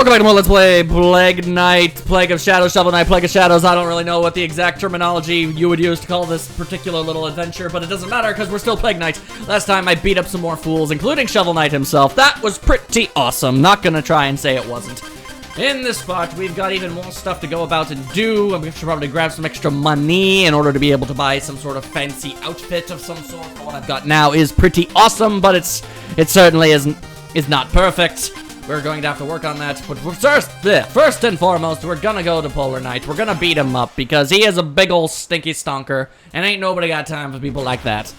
welcome back to more Let's Play Plague Knight, Plague of Shadows, Shovel Knight, Plague of Shadows. I don't really know what the exact terminology you would use to call this particular little adventure, but it doesn't matter because we're still Plague Knight. Last time I beat up some more fools, including Shovel Knight himself. That was pretty awesome. Not gonna try and say it wasn't. In this part, we've got even more stuff to go about and do, and we should probably grab some extra money in order to be able to buy some sort of fancy outfit of some sort. What I've got now is pretty awesome, but it certainly is not perfect. We're going to have to work on that, but first and foremost, we're gonna go to Polar Knight. We're gonna beat him up, because he is a big ol' stinky stonker, and ain't nobody got time for people like that.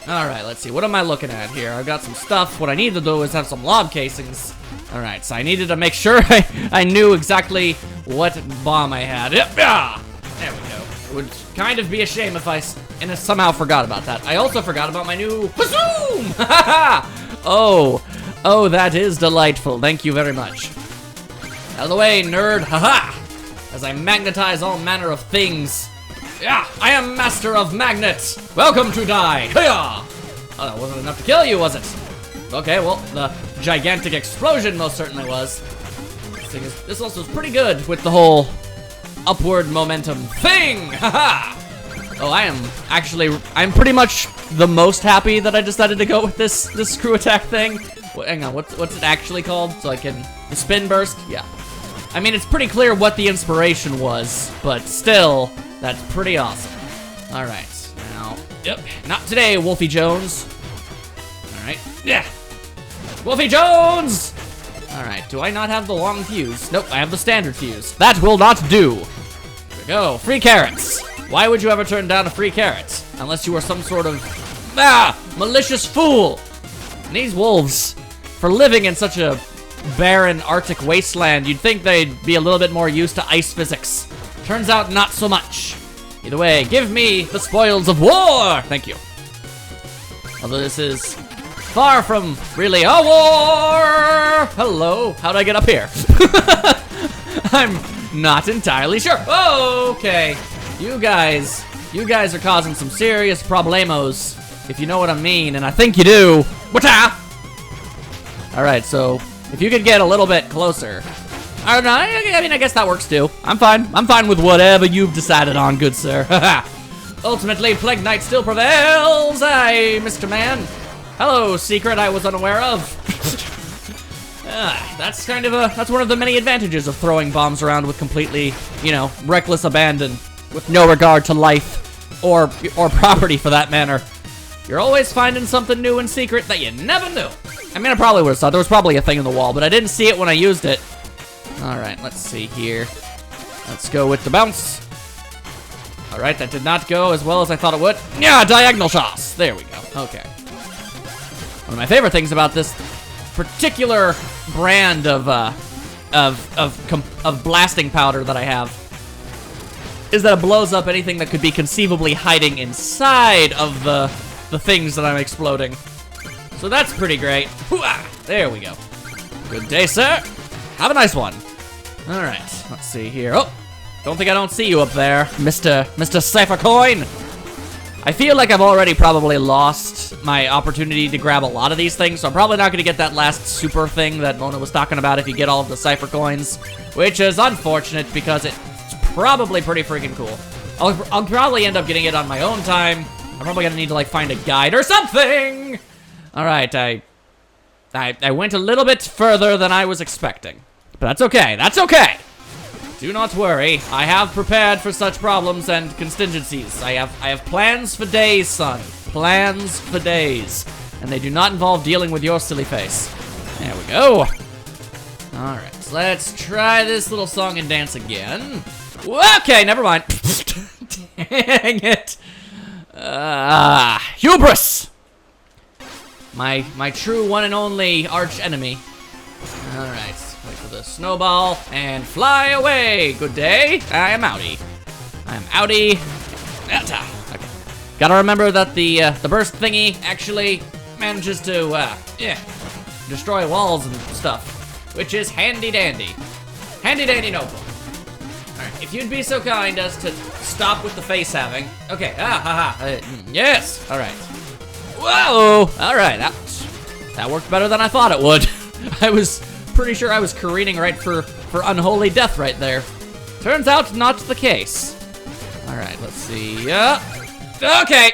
Alright, let's see, what am I looking at here? I've got some stuff. What I need to do is have some log casings. Alright, so I needed to make sure I knew exactly what bomb I had. Yep, yeah! There we go. It would kind of be a shame if I somehow forgot about that. I also forgot about my new Bazoom! Oh, that is delightful. Thank you very much. Out of the way, nerd. Haha! As I magnetize all manner of things. Yeah, I am master of magnets. Welcome to die. Hiya! Oh, that wasn't enough to kill you, was it? Okay, well, the gigantic explosion most certainly was. This also is pretty good with the whole upward momentum thing. Haha! Oh, I'm pretty much the most happy that I decided to go with this screw attack thing. Hang on, what's it actually called? So I can... The spin burst? Yeah. I mean, it's pretty clear what the inspiration was, but still, that's pretty awesome. Alright, now... Yep, not today, Wolfie Jones. Alright, yeah. Wolfie Jones! Alright, do I not have the long fuse? Nope, I have the standard fuse. That will not do. Here we go, free carrots. Why would you ever turn down a free carrot? Unless you are some sort of... malicious fool! And these wolves... For living in such a barren Arctic wasteland, you'd think they'd be a little bit more used to ice physics. Turns out not so much. Either way, give me the spoils of war! Thank you. Although this is far from really a war! Hello, how'd I get up here? I'm not entirely sure. Okay, you guys are causing some serious problemos, if you know what I mean, and I think you do. Wata! Alright, so, if you could get a little bit closer. I don't know, I mean, I guess that works too. I'm fine with whatever you've decided on, good sir. Ultimately, Plague Knight still prevails! Aye, Mr. Man. Hello, secret I was unaware of. That's one of the many advantages of throwing bombs around with completely, reckless abandon. With no regard to life, or property for that matter. You're always finding something new and secret that you never knew. I mean, I probably would have thought there was probably a thing in the wall, but I didn't see it when I used it. Alright, let's see here. Let's go with the bounce. Alright, that did not go as well as I thought it would. Yeah, diagonal shots. There we go. Okay. One of my favorite things about this particular brand of blasting powder that I have is that it blows up anything that could be conceivably hiding inside of the things that I'm exploding. So that's pretty great. There we go. Good day, sir. Have a nice one. All right, let's see here. Oh, don't think I don't see you up there, Mr. Cypher Coin. I feel like I've already probably lost my opportunity to grab a lot of these things, so I'm probably not going to get that last super thing that Mona was talking about if you get all of the Cypher Coins, which is unfortunate because it's probably pretty freaking cool. I'll probably end up getting it on my own time. I'm probably going to need to, find a guide or something. All right, I went a little bit further than I was expecting. But that's okay, that's okay! Do not worry, I have prepared for such problems and contingencies. I have plans for days, son. Plans for days. And they do not involve dealing with your silly face. There we go. Alright, so let's try this little song and dance again. Okay, never mind. Dang it. Hubris! My true one and only arch enemy. Alright, wait for the snowball and fly away. Good day. I am outie. I am outie. Okay. Gotta remember that the burst thingy actually manages to destroy walls and stuff, which is handy dandy. Handy dandy no problem. Alright, if you'd be so kind as to stop with the face having. Okay, yes, alright. Whoa! Alright, that worked better than I thought it would. I was pretty sure I was careening right for unholy death right there. Turns out not the case. All right, let's see. Okay.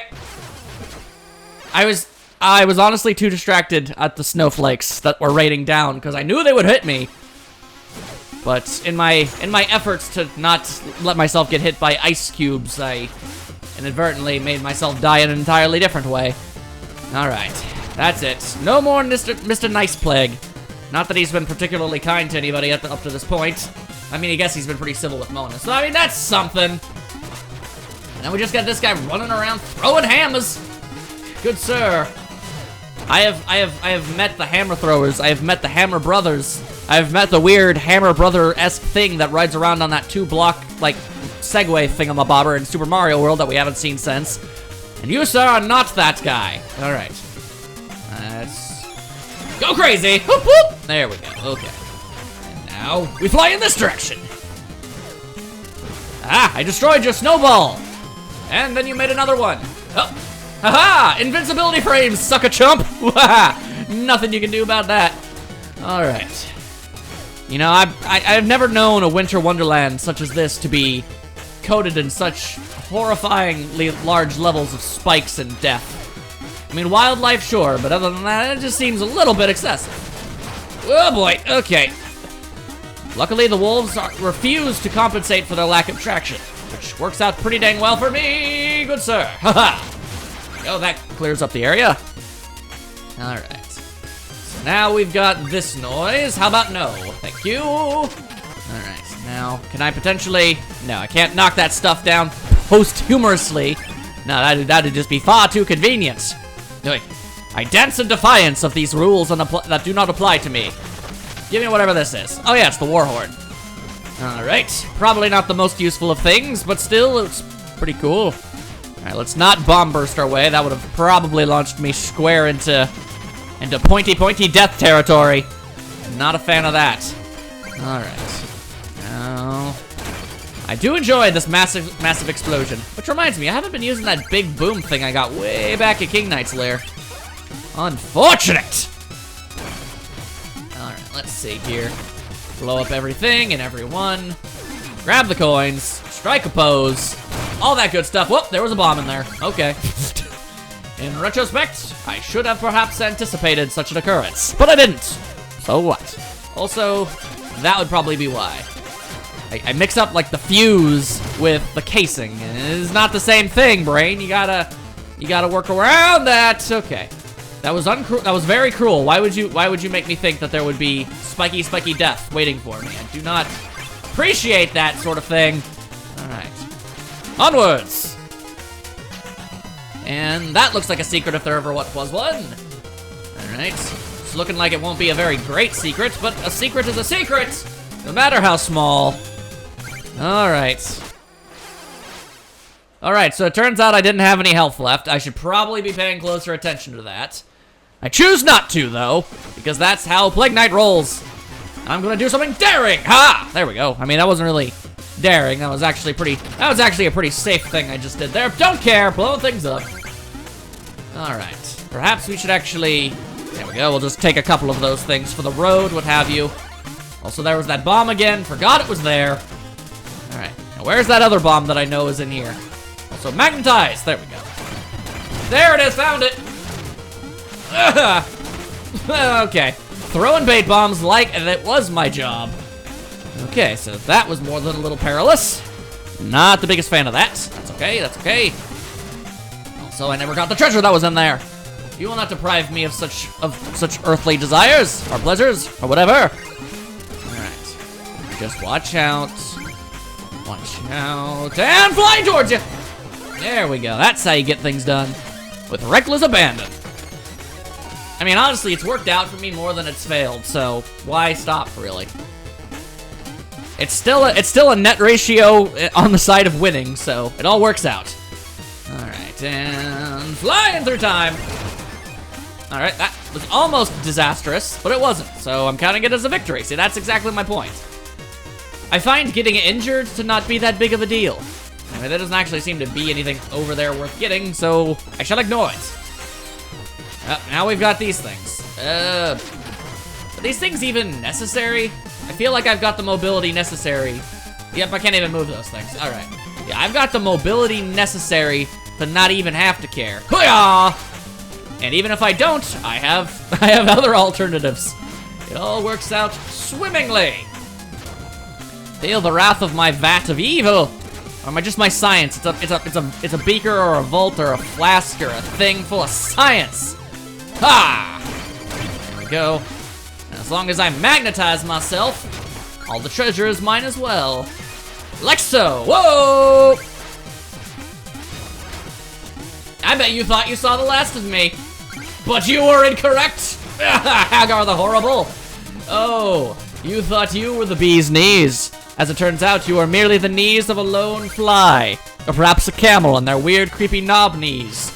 I was honestly too distracted at the snowflakes that were raining down because I knew they would hit me. But in my efforts to not let myself get hit by ice cubes, I inadvertently made myself die in an entirely different way. All right, that's it. No more Mr. Nice Plague. Not that he's been particularly kind to anybody up to this point. I mean, I guess he's been pretty civil with Mona. So I mean, that's something. And then we just got this guy running around throwing hammers. Good sir. I have met the hammer throwers. I have met the hammer brothers. I have met the weird hammer brother-esque thing that rides around on that 2-block, like, Segway thingamabobber in Super Mario World that we haven't seen since. And you, sir, are not that guy. All right. Let's go crazy. Whoop, whoop. There we go. Okay. And now we fly in this direction. Ah, I destroyed your snowball. And then you made another one. Oh. Haha! Invincibility frames, sucker chump! Nothing you can do about that. Alright. You know, I've never known a winter wonderland such as this to be coated in such horrifyingly large levels of spikes and death. I mean, wildlife, sure, but other than that, it just seems a little bit excessive. Oh boy, okay. Luckily, the wolves refuse to compensate for their lack of traction, which works out pretty dang well for me, good sir. Haha! Oh, that clears up the area. All right. So now we've got this noise. How about no? Thank you. All right. Now, can I potentially... No, I can't knock that stuff down posthumously. No, that'd just be far too convenient. I dance in defiance of these rules that do not apply to me. Give me whatever this is. Oh yeah, it's the Warhorn. All right. Probably not the most useful of things, but still, it's pretty cool. Alright, let's not bomb burst our way. That would have probably launched me square into pointy death territory. Not a fan of that. Alright. Now, I do enjoy this massive explosion. Which reminds me, I haven't been using that big boom thing I got way back at King Knight's lair. Unfortunate! Alright, let's see here. Blow up everything and everyone. Grab the coins. Strike a pose. All that good stuff. Whoop, there was a bomb in there. Okay. In retrospect, I should have perhaps anticipated such an occurrence, but I didn't. So what? Also, that would probably be why. I mix up like the fuse with the casing. It's not the same thing, brain. You gotta work around that. Okay. That was very cruel. Why would you make me think that there would be spiky death waiting for me? I do not appreciate that sort of thing. All right. Onwards! And that looks like a secret if there ever was one. Alright. It's looking like it won't be a very great secret, but a secret is a secret! No matter how small. Alright. Alright, so it turns out I didn't have any health left. I should probably be paying closer attention to that. I choose not to, though, because that's how Plague Knight rolls. I'm gonna do something daring! Ha! There we go. I mean, that wasn't really daring. That was actually a pretty safe thing I just did there. Don't care, blowing things up. All right, perhaps we should actually, there we go, we'll just take a couple of those things for the road, what have you. Also, there was that bomb again, forgot it was there. All right, now where's that other bomb that I know is in here? Also, magnetize, there we go. There it is, found it. Okay, throwing bait bombs like it was my job. Okay, so that was more than a little perilous. Not the biggest fan of that. That's okay, that's okay. Also, I never got the treasure that was in there. You will not deprive me of such earthly desires, or pleasures, or whatever. Alright. Just watch out. Watch out. And flying towards you! There we go. That's how you get things done. With reckless abandon. I mean, honestly, it's worked out for me more than it's failed, so why stop, really? It's still a net ratio on the side of winning, so it all works out. All right, and flying through time. All right, that was almost disastrous, but it wasn't, so I'm counting it as a victory. See, that's exactly my point. I find getting injured to not be that big of a deal. I mean, there doesn't actually seem to be anything over there worth getting, so I shall ignore it. Now we've got these things. these things even necessary? I feel like I've got the mobility necessary. Yep, I can't even move those things. All right. Yeah, I've got the mobility necessary to not even have to care. Hoo-yah! And even if I don't, I have other alternatives. It all works out swimmingly. Feel the wrath of my vat of evil. Or am I just my science? It's a beaker or a vault or a flask or a thing full of science. Ha! There we go. And as long as I magnetize myself, all the treasure is mine as well. Like so. Whoa! I bet you thought you saw the last of me. But you were incorrect. Hagar the Horrible. Oh, you thought you were the bee's knees. As it turns out, you are merely the knees of a lone fly. Or perhaps a camel and their weird, creepy knob knees.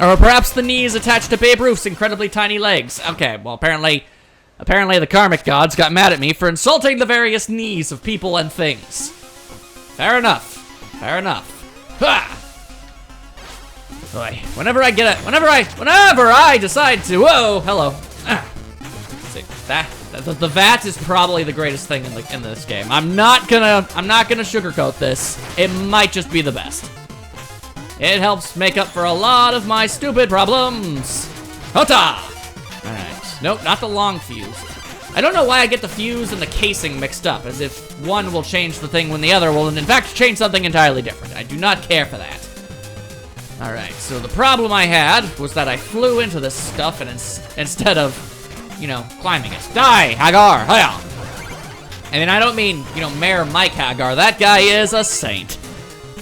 Or perhaps the knees attached to Babe Ruth's incredibly tiny legs. Okay, well, apparently the karmic gods got mad at me for insulting the various knees of people and things. Fair enough. Fair enough. Ha! Boy, whenever I decide to, whoa, hello. See, the vat is probably the greatest thing in this game. I'm not gonna sugarcoat this. It might just be the best. It helps make up for a lot of my stupid problems. Hota! Alright. Nope, not the long fuse. I don't know why I get the fuse and the casing mixed up, as if one will change the thing when the other will, in fact, change something entirely different. I do not care for that. Alright, so the problem I had was that I flew into this stuff and instead of, you know, climbing it. Die, Hagar! Hiya! I mean, I don't mean, you know, Mayor Mike Hagar. That guy is a saint.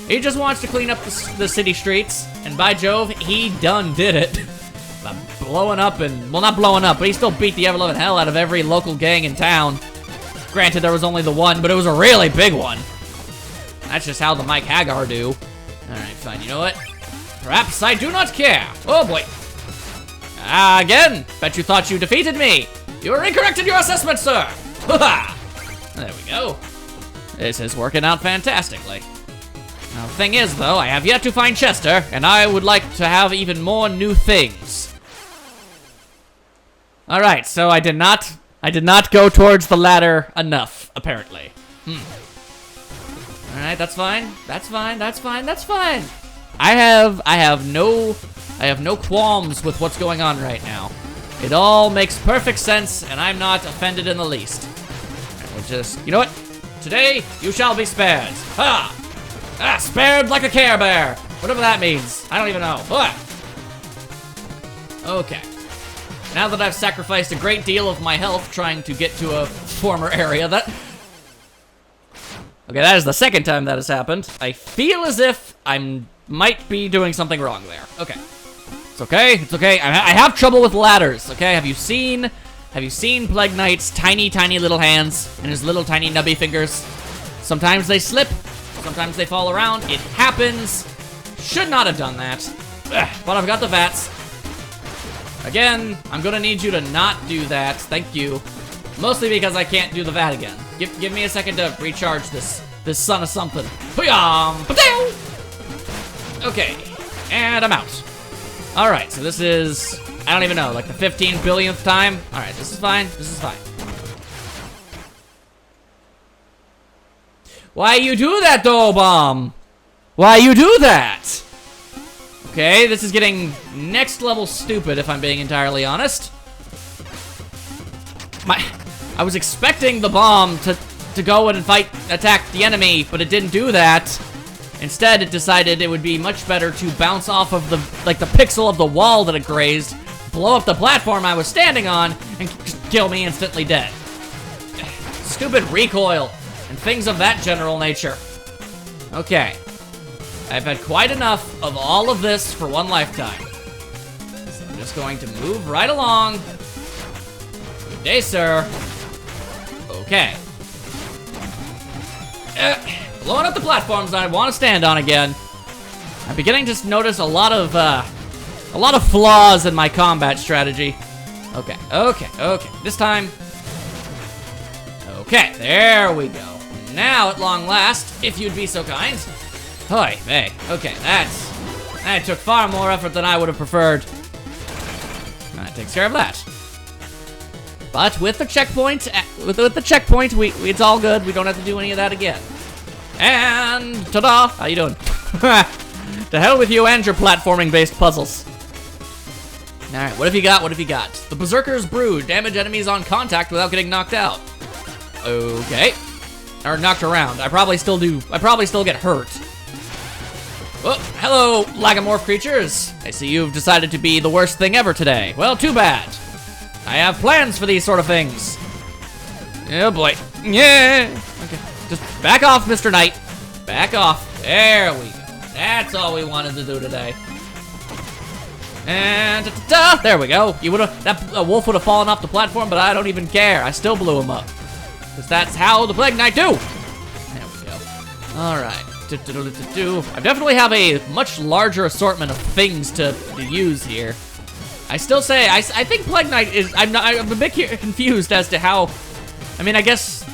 He just wants to clean up the city streets, and by Jove, he done did it. By blowing up and, well, not blowing up, but he still beat the ever-loving hell out of every local gang in town. Granted, there was only the one, but it was a really big one. That's just how the Mike Hagar do. Alright, fine, you know what? Perhaps I do not care. Oh boy. Again, bet you thought you defeated me. You are incorrect in your assessment, sir. Ha! There we go. This is working out fantastically. Now, the thing is, though, I have yet to find Chester, and I would like to have even more new things. All right, so I did not go towards the ladder enough, apparently. All right, that's fine. That's fine. That's fine. That's fine. I have no qualms with what's going on right now. It all makes perfect sense, and I'm not offended in the least. We'll just, you know what? Today, you shall be spared. Ha! Ah, spared like a Care Bear. Whatever that means. I don't even know. Ah. Okay. Now that I've sacrificed a great deal of my health trying to get to a former area, Okay, that is the second time that has happened. I feel as if might be doing something wrong there. Okay. It's okay. It's okay. I have trouble with ladders, okay? Have you seen Plague Knight's tiny, tiny little hands and his little tiny nubby fingers? Sometimes they slip. Sometimes they fall around. It happens. Should not have done that. Ugh, but I've got the vats. Again, I'm gonna need you to not do that. Thank you. Mostly because I can't do the vat again. Give me a second to recharge this son of something. Okay, and I'm out. All right, so this is, I don't even know, like the 15 billionth time. All right, this is fine. This is fine. Why you do that, though, Bomb? Why you do that? Okay, this is getting next level stupid, if I'm being entirely honest. I was expecting the bomb to go and attack the enemy, but it didn't do that. Instead, it decided it would be much better to bounce off of the pixel of the wall that it grazed, blow up the platform I was standing on, and just kill me instantly dead. Stupid recoil, and things of that general nature. Okay. I've had quite enough of all of this for one lifetime. So I'm just going to move right along. Good day, sir. Okay. Blowing up the platforms that I want to stand on again. I'm beginning to notice a lot of flaws in my combat strategy. Okay, okay, okay. This time. Okay, there we go. Now, at long last, if you'd be so kind. Hi, hey. Okay, that took far more effort than I would have preferred. That takes care of that. But with the checkpoint, it's all good. We don't have to do any of that again. And ta-da! How you doing? To hell with you and your platforming-based puzzles. All right, what have you got? What have you got? The Berserker's Brood. Damage enemies on contact without getting knocked out. Okay. Or knocked around. I probably still get hurt. Oh, hello, Lagomorph creatures. I see you've decided to be the worst thing ever today. Well, too bad. I have plans for these sort of things. Oh boy. Yeah. Okay. Just back off, Mr. Knight. Back off. There we go. That's all we wanted to do today. And there we go. That wolf would have fallen off the platform, but I don't even care. I still blew him up. Because that's how the Plague Knight do. There we go. All right. I definitely have a much larger assortment of things to use here. I still say, I think Plague Knight is, I'm a bit confused as to how, I mean, I guess,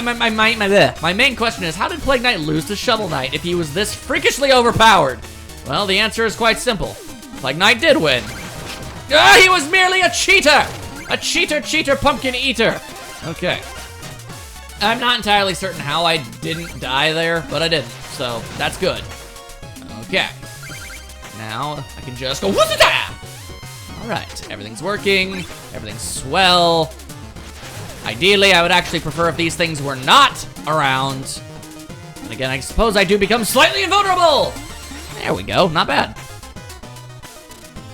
my main question is, how did Plague Knight lose to Shovel Knight if he was this freakishly overpowered? Well, the answer is quite simple. Plague Knight did win. Ah, he was merely a cheater! A cheater, pumpkin eater. Okay. I'm not entirely certain how I didn't die there, but I didn't, so that's good. Okay. Now, I can just go, what's-a-da! All right, everything's working, everything's swell. Ideally, I would actually prefer if these things were not around. And again, I suppose I do become slightly invulnerable. There we go, not bad.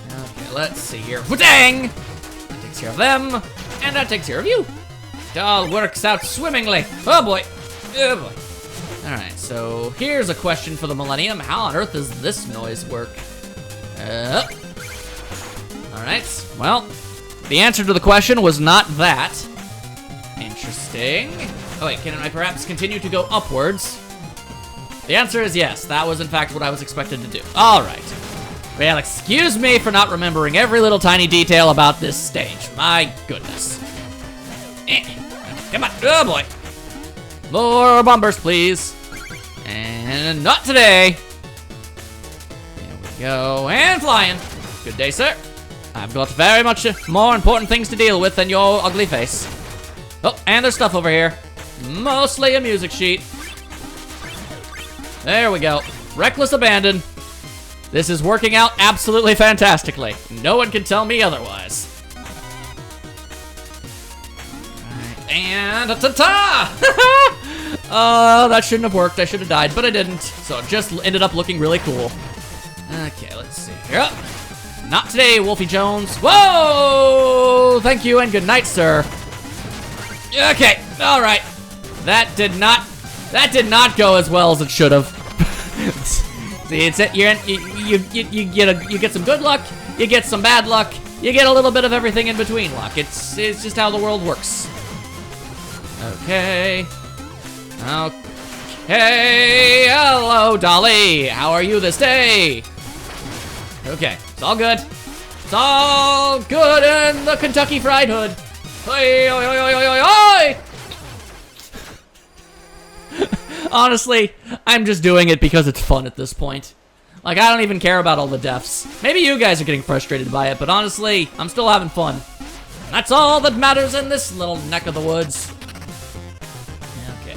Okay, let's see here. Dang! That takes care of them, and that takes care of you. It all works out swimmingly. Oh boy, oh boy. All right, so here's a question for the Millennium. How on earth does this noise work? All right, well, the answer to the question was not that. Interesting. Oh wait, can I perhaps continue to go upwards? The answer is yes, that was in fact what I was expected to do. All right. Well, excuse me for not remembering every little tiny detail about this stage. My goodness. Come on, oh boy. More bombers, please. And not today. There we go, and flying. Good day, sir. I've got very much more important things to deal with than your ugly face. Oh, and there's stuff over here. Mostly a music sheet. There we go. Reckless abandon. This is working out absolutely fantastically. No one can tell me otherwise. Alright, and ta-ta! That shouldn't have worked. I should have died, but I didn't. So it just ended up looking really cool. Okay, let's see here. Not today, Wolfie Jones. Whoa! Thank you and good night, sir. Okay, all right. That did not go as well as it should have. See, it's you get some good luck, you get some bad luck, you get a little bit of everything in between luck. It's just how the world works. Okay. Okay. Hello, Dolly. How are you this day? Okay, it's all good. It's all good in the Kentucky Fried Hood. Oi, oi, oi, oi, oi, oi! Honestly, I'm just doing it because it's fun at this point. Like, I don't even care about all the deaths. Maybe you guys are getting frustrated by it, but honestly, I'm still having fun. And that's all that matters in this little neck of the woods. Okay.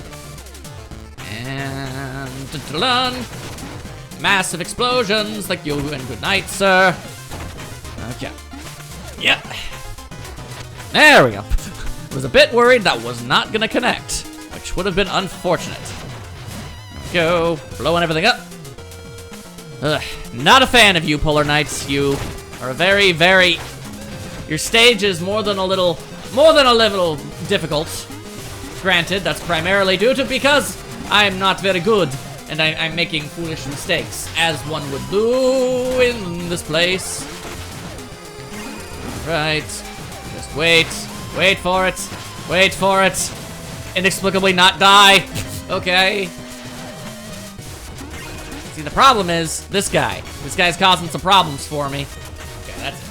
And... dun-dun-dun. Massive explosions, thank you and good night, sir. Okay. Yep. There we go. Was a bit worried that was not gonna connect, which would have been unfortunate. There we go, blowing everything up. Ugh, not a fan of you, Polar Knights. You are very, very... Your stage is more than a little difficult. Granted, that's primarily due to because I'm not very good. And I'm making foolish mistakes, as one would do in this place. Right. Just wait. Wait for it. Wait for it. Inexplicably not die. Okay. See, the problem is this guy. This guy's causing some problems for me. Okay, that's it.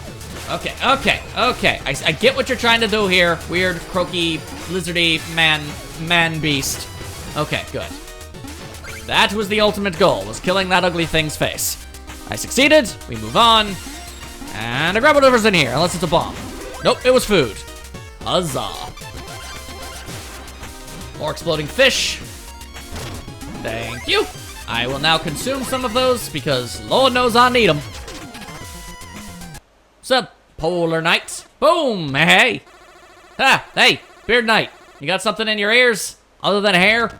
Okay, okay, okay. I get what you're trying to do here. Weird, croaky, lizardy man beast. Okay, good. That was the ultimate goal, was killing that ugly thing's face. I succeeded, we move on. And I grab whatever's in here, unless it's a bomb. Nope, it was food. Huzzah. More exploding fish. Thank you. I will now consume some of those because Lord knows I need them. What's up, Polar Knight? Boom, hey. Ah, hey, Beard Knight. You got something in your ears other than hair?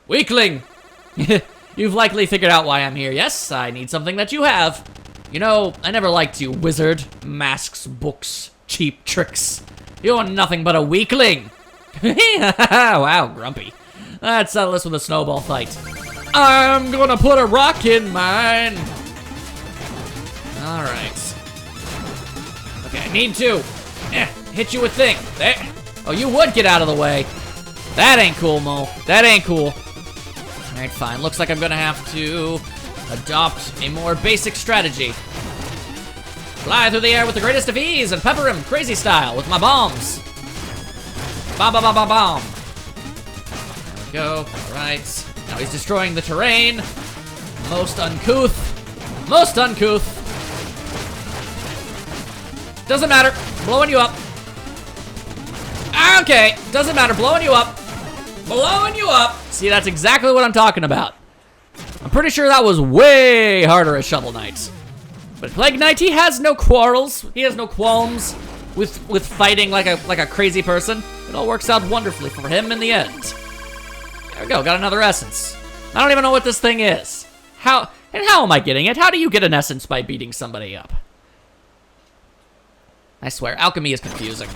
Weakling. You've likely figured out why I'm here. Yes, I need something that you have. You know, I never liked you, wizard. Masks, books, cheap tricks. You're nothing but a weakling. Wow, grumpy. Let's settle this with a snowball fight. I'm gonna put a rock in mine. All right. Okay, I need to hit you with thing. There. Oh, you would get out of the way. That ain't cool, Mo. That ain't cool. All right, fine. Looks like I'm gonna have to adopt a more basic strategy. Fly through the air with the greatest of ease and pepper him crazy style with my bombs. Bomb, bomb, bomb, bomb, bomb. There we go. All right. Now he's destroying the terrain. Most uncouth. Most uncouth. Doesn't matter. Blowing you up. Okay. Doesn't matter. Blowing you up. Blowing you up. See, that's exactly what I'm talking about. I'm pretty sure that was way harder as Shovel Knight. But Plague Knight, he has no quarrels. He has no qualms with fighting like a crazy person. It all works out wonderfully for him in the end. There we go. Got another essence. I don't even know what this thing is. How am I getting it? How do you get an essence by beating somebody up? I swear, alchemy is confusing.